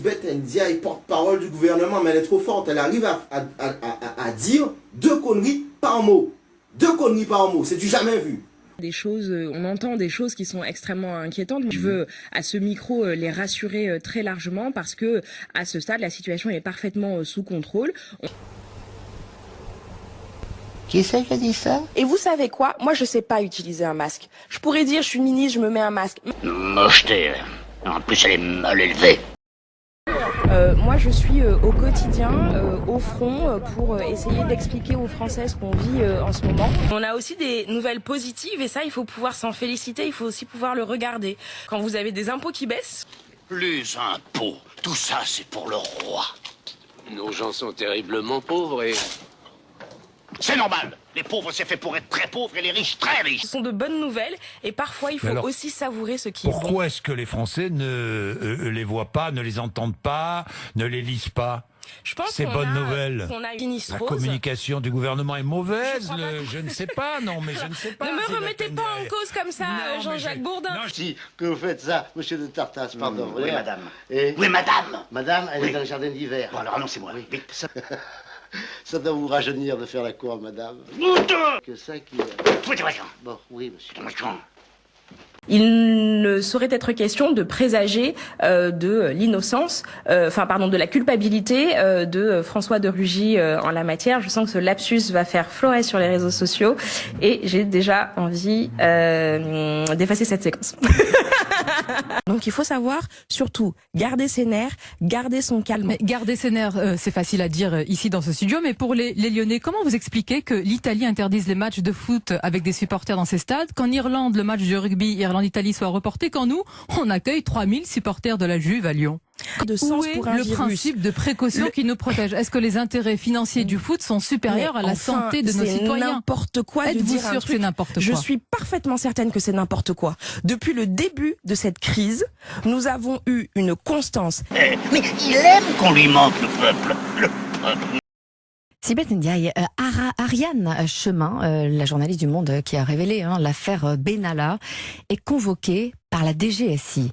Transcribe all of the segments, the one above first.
Sibeth Ndiaye, porte-parole du gouvernement, mais elle est trop forte. Elle arrive à dire 2 conneries par mot. 2 conneries par mot, c'est du jamais vu. On entend des choses qui sont extrêmement inquiétantes. Je veux, à ce micro, les rassurer très largement parce que, à ce stade, la situation est parfaitement sous contrôle. Qui c'est qui a dit ça? Et vous savez quoi? Moi, je sais pas utiliser un masque. Je pourrais dire, je suis ministre, je me mets un masque. Mocheté. En plus, elle est mal élevée. Moi, je suis au quotidien, au front, pour essayer d'expliquer aux Français ce qu'on vit en ce moment. On a aussi des nouvelles positives et ça, il faut pouvoir s'en féliciter, il faut aussi pouvoir le regarder. Quand vous avez des impôts qui baissent... Les impôts, tout ça, c'est pour le roi. Nos gens sont terriblement pauvres et... C'est normal. Les pauvres, c'est fait pour être très pauvres et les riches, très riches. Ce sont de bonnes nouvelles et parfois, il faut aussi savourer ce qui est bon. Pourquoi est-ce que les Français ne les voient pas, ne les entendent pas, ne les lisent pas? Je pense ces bonnes nouvelles. La communication du gouvernement est mauvaise. Je ne sais pas, non, mais je ne sais pas. Ne me remettez pas en cause comme ça, Jean-Jacques Bourdin. Non, si, que vous faites ça, monsieur de Tartas, pardon. Oui, madame. Et... Oui, madame. Madame, elle est dans le jardin d'hiver. Bon, alors annoncez-moi. Oui. Vite. Ça doit vous rajeunir de faire la cour, madame. Que ça qui... Bon, oui, monsieur. Il ne saurait être question de présager de l'innocence, de la culpabilité de François de Rugy en la matière. Je sens que ce lapsus va faire florer sur les réseaux sociaux et j'ai déjà envie d'effacer cette séquence. Donc il faut savoir, surtout, garder ses nerfs, garder son calme. Mais garder ses nerfs, c'est facile à dire ici dans ce studio, mais pour les Lyonnais, comment vous expliquez que l'Italie interdise les matchs de foot avec des supporters dans ses stades, qu'en Irlande, le match de rugby Irlande-Italie soit reporté, quand nous, on accueille 3000 supporters de la Juve à Lyon? Où est le principe de précaution qui nous protège? Est-ce que les intérêts financiers du foot sont supérieurs à la santé de nos citoyens? C'est n'importe quoi de dire un truc. C'est n'importe quoi? Je suis parfaitement certaine que c'est n'importe quoi. Depuis le début de cette crise, nous avons eu une constance. Mais il aime qu'on lui manque, le peuple. Le peuple. Sibeth Ndiaye, Ariane Chemin, la journaliste du Monde qui a révélé l'affaire Benalla, est convoquée par la DGSI.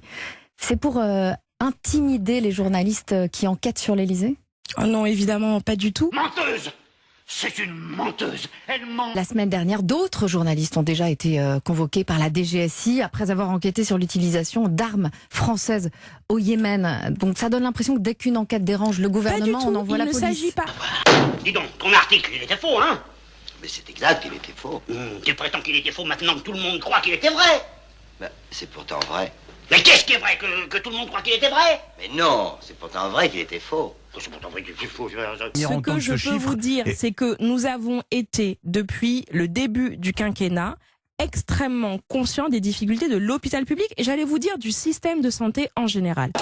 C'est pour intimider les journalistes qui enquêtent sur l'Élysée? Oh non, évidemment, pas du tout. Menteuse! C'est une menteuse. Elle ment. La semaine dernière, d'autres journalistes ont déjà été convoqués par la DGSI après avoir enquêté sur l'utilisation d'armes françaises au Yémen. Donc ça donne l'impression que dès qu'une enquête dérange le gouvernement, on envoie la police. Il ne s'agit pas. Dis donc, ton article, il était faux, hein? Mais c'est exact qu'il était faux. Tu prétends qu'il était faux maintenant que tout le monde croit qu'il était vrai. Ben, c'est pourtant vrai. Mais qu'est-ce qui est vrai? Que tout le monde croit qu'il était vrai? Mais non, c'est pourtant vrai qu'il était faux. C'est pourtant vrai qu'il était faux. Ce que je peux vous dire, c'est que nous avons été, depuis le début du quinquennat, extrêmement conscients des difficultés de l'hôpital public et j'allais vous dire du système de santé en général.